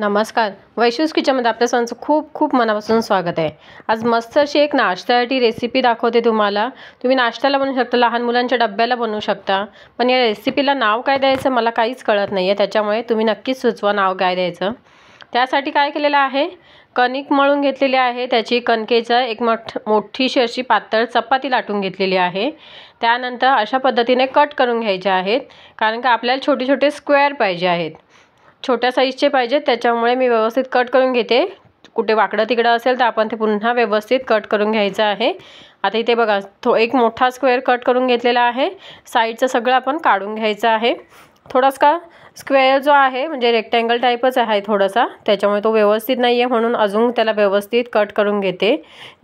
नमस्कार, वैशूज किचनमध्ये आपल्या सर्वांचं खूप खूप मनापासून स्वागत आहे। आज मस्त अशी एक नाश्त्यासाठी रेसिपी दाखवते तुम्हाला। तुम्ही नाश्त्याला बनवू शकता, लहान मुलांच्या डब्याला बनवू शकता। पण या रेसिपीला नाव काय द्यायचं मला काहीच कळत नाहीये, त्याच्यामुळे तुम्ही नक्कीच सुचवा नाव काय द्यायचं। त्यासाठी काय केलेलं आहे, कणिक मळून घेतलेली आहे, त्याची कणकेचा एक मोठीशी अशी पातळ चपाती लाटून घेतलेली आहे। त्यानंतर अशा पद्धतीने कट करून घ्यायचे आहेत, कारण का आपल्याला छोटे छोटे स्क्वेअर पाहिजे आहेत, छोट्या साईजचे पाहिजे, त्याच्यामुळे मी व्यवस्थित कट करून घेते। कुठे वाकडं तिकडं असेल तर आपण ते पुन्हा व्यवस्थित कट करून घ्यायचं आहे। आता इथे बघा, एक मोठा स्क्वेअर कट करून घेतलेला आहे, साईडचं सगळं आपण काढून घ्यायचं आहे। थोडासा स्क्वेअर जो आहे म्हणजे रेक्टँगल टाईपच आहे थोडासा, त्याच्यामुळे तो व्यवस्थित नाही आहे, म्हणून अजून त्याला व्यवस्थित कट करून घेते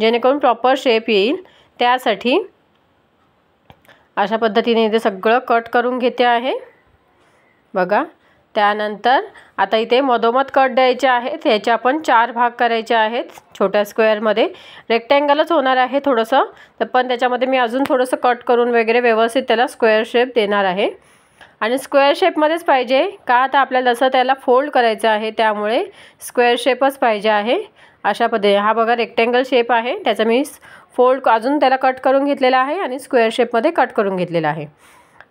जेणेकरून प्रॉपर शेप येईल। त्यासाठी अशा पद्धतीने इथे सगळं कट करून घेते आहे बघा। त्यानंतर आता इथे मधोमध कट द्यायचे आहेत, याचे आपण 4 भाग करायचे आहेत। छोट्या स्क्वेअरमध्ये रेक्टँगलच होणार आहे थोडंसं, पण त्याच्यामध्ये मी अजून थोडंसं कट करून वगैरे व्यवस्थित त्याला स्क्वेअर शेप देणार आहे। आणि स्क्वेअर शेपमध्येच पाहिजे का, आता आपल्याला जसं त्याला फोल्ड करायचं आहे त्यामुळे स्क्वेअर शेपच पाहिजे आहे। अशा पद्धतीने हा बघा रेक्टँगल शेप आहे, त्याचा मी फोल्ड अजून त्याला कट करून घेतलेला आहे आणि स्क्वेअर शेपमध्ये कट करून घेतलेला आहे।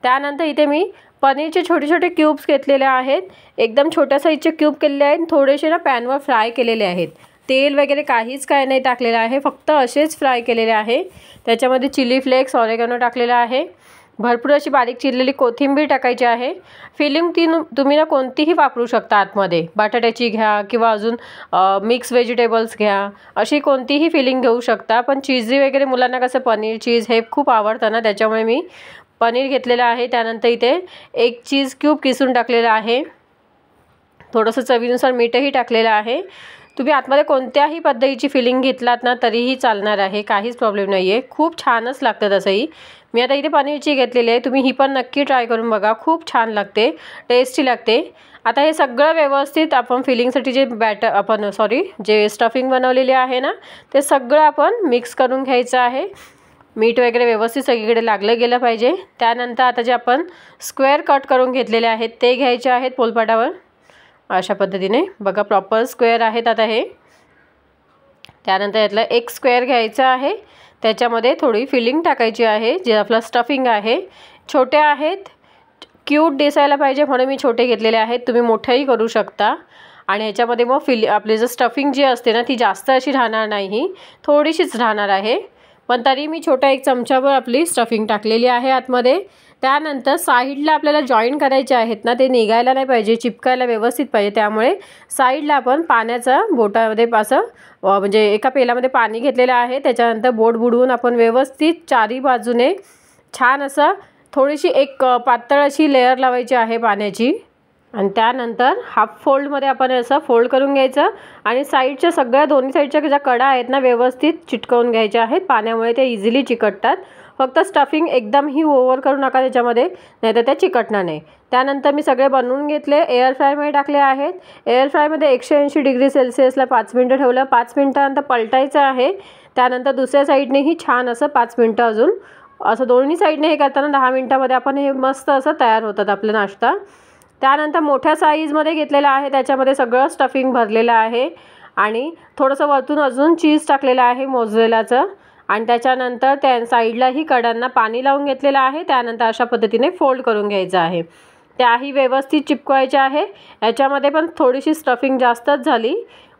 त्यानंतर इथे मी पनीरचे छोटे छोटे क्यूब्स घेतलेले आहेत, एकदम छोट्या साईजचे क्यूब केलेले आहेत, थोडेसे ना पॅनवर फ्राय केलेले आहेत। तेल वगैरे काहीच काय नाही टाकलेलं आहे, फक्त असेच फ्राय केलेले आहे। त्याच्यामध्ये चिली फ्लेक्स, ऑरेगॅनो टाकलेला आहे, भरपूर अशी बारीक चिरलेली कोथिंबीर टाकायची आहे। फिलिंग तुम्ही ना कोणतीही वापरू शकता, आतमध्ये बटाट्याची घ्या किंवा अजून मिक्स व्हेजिटेबल्स घ्या, अशी कोणतीही फिलिंग घेऊ शकता। पण चीजी वगैरे मुलांना कसं पनीर चीज हे खूप आवडतं ना, त्याच्यामुळे मी पनीर घेतलेलं आहे। त्यानंतर इथे एक चीज क्यूब किसून टाकलेला आहे, थोडंसं चवीनुसार मीठही टाकलेलं आहे। तुम्ही आतमध्ये कोणत्याही पद्धतीची फिलिंग घेतलात ना तरीही चालणार आहे, काहीच प्रॉब्लेम नाही आहे, खूप छानच लागतं तसंही। मी आता इथे पनीरची घेतलेली आहे, तुम्ही ही पण नक्की ट्राय करून बघा, खूप छान लागते, टेस्टी लागते। आता हे सगळं व्यवस्थित आपण फिलिंगसाठी जे स्टफिंग बनवलेली आहे ना, ते सगळं आपण मिक्स करून घ्यायचं आहे। मीठ वगैरे व्यवस्थित सगळीकडे लागलं गेलं पाहिजे। त्यानंतर आता जे आपण स्क्वेअर कट करून घेतलेले आहेत ते घ्यायचे आहेत पोलपाटावर, अशा पद्धतीने बघा प्रॉपर स्क्वेअर आहेत आता हे। त्यानंतर यातला एक स्क्वेअर घ्यायचा आहे, त्याच्यामध्ये थोडी फिलिंग टाकायची आहे, जे आपलं स्टफिंग आहे। छोटे आहेत, क्यूट दिसायला पाहिजे म्हणून मी छोटे घेतलेले आहेत, तुम्ही मोठेही करू शकता। आणि ह्याच्यामध्ये मग आपली जर स्टफिंग जी असते ना ती जास्त अशी राहणार नाही, थोडीशीच राहणार आहे, पण तरी मी छोटा एक चमचाभर आपली स्टफिंग टाकलेली आहे आतमध्ये। त्यानंतर साईडला आपल्याला जॉईन करायचे आहेत ना, ते निघायला नाही पाहिजे, चिपकायला व्यवस्थित पाहिजे, त्यामुळे साईडला आपण पाण्याचा बोटामध्ये असं म्हणजे एका पेलामध्ये पाणी घेतलेलं आहे, त्याच्यानंतर बोट बुडवून आपण व्यवस्थित चारी बाजूने छान असं थोडीशी एक पातळ अशी लेयर लावायची आहे पाण्याची। आणि त्यानंतर हाफ फोल्डमध्ये आपण असं फोल्ड करून घ्यायचं आणि साईडच्या सगळ्या दोन्ही साईडच्या ज्या कडा आहेत ना व्यवस्थित चिटकवून घ्यायच्या आहेत, पाण्यामुळे ते इझिली चिकटतात। फक्त स्टफिंग एकदमही ओव्हर करू नका त्याच्यामध्ये, नाहीतर त्या चिकटणार नाही। त्यानंतर मी सगळे बनवून घेतले, एअर फ्रायमध्ये टाकले आहेत। एअर फ्रायमध्ये 180 डिग्री सेल्सिअसला 5 मिनिटं ठेवलं, 5 मिनिटानंतर पलटायचं आहे। त्यानंतर दुसऱ्या साईडनेही छान असं 5 मिनिटं अजून असं दोन्ही साईडने हे करताना 10 मिनिटामध्ये आपण हे मस्त असं तयार होतात आपला नाश्ता। त्यानंतर मोठ्या साईजमध्ये घेतलेला आहे, त्याच्यामध्ये सगळं स्टफिंग भरलेलं आहे आणि थोडंसं वरतून अजून चीज टाकलेलं आहे मोझरेलाचं। आणि त्याच्यानंतर त्या साईडलाही कडांना पाणी लावून घेतलेलं आहे। त्यानंतर अशा पद्धतीने फोल्ड करून घ्यायचं आहे, त्याही व्यवस्थित चिपकवायचे आहे। याच्यामध्ये पण थोडीशी स्टफिंग जास्तच झाली,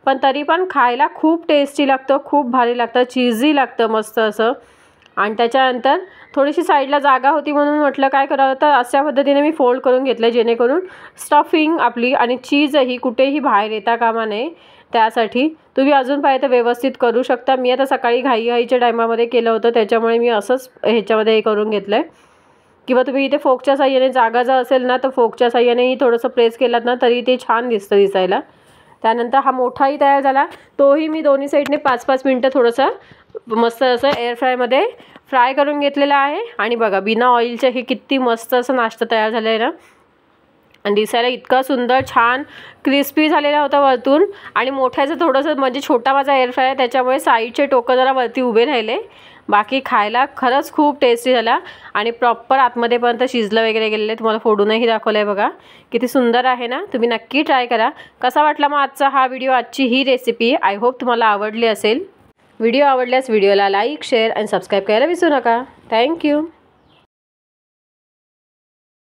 पण तरी पण खायला खूप टेस्टी लागतं, खूप भारी लागतं, चीजी लागतं मस्त असं। आणि त्याच्यानंतर थोडीशी साईडला जागा होती म्हणून म्हटलं काय करावं, तर अशा पद्धतीने मी फोल्ड करून घेतलं, जेणेकरून स्टफिंग आपली आणि चीजही कुठेही बाहेर येता कामा नये। त्यासाठी तुम्ही अजून पाहिजे तर व्यवस्थित करू शकता। मी आता सकाळी घाईच्या टायमामध्ये केलं होतं, त्याच्यामुळे मी असंच ह्याच्यामध्ये हे करून घेतलं आहे। किंवा तुम्ही इथे फोकच्या साह्याने जागा जर असेल ना तर फोकच्या साह्यानेही थोडंसं प्रेस केलात ना तरी ते छान दिसतं दिसायला। त्यानंतर हा मोठाही तयार झाला, तोही मी दोन्ही साईडने 5-5 मिनिटं थोडंसं मस्त असं एअर फ्रायमध्ये फ्राय करून घेतलेलं आहे। आणि बघा बिना ऑइलचं हे किती मस्त असं नाश्ता तयार झालं आहे ना, आणि दिसायला इतका सुंदर छान क्रिस्पी झालेला होता वरतून। आणि मोठ्याचं थोडंसं म्हणजे छोटा माझा एअर फ्राय आहे, त्याच्यामुळे साईडचे टोकं जरा वरती उभे राहिले, बाकी खायला खरंच खूप टेस्टी झाला आणि प्रॉपर आतमध्येपर्यंत शिजलं वगैरे गेलेलं आहे। तुम्हाला फोडूनही दाखवलं आहे बघा, किती सुंदर आहे ना। तुम्ही नक्की ट्राय करा। कसा वाटला मग आजचा हा व्हिडिओ, आजची ही रेसिपी? आय होप तुम्हाला आवडली असेल। व्हिडिओ आवडल्यास व्हिडिओला लाईक, शेअर आणि सबस्क्राईब करायला विसरू नका। थँक्यू।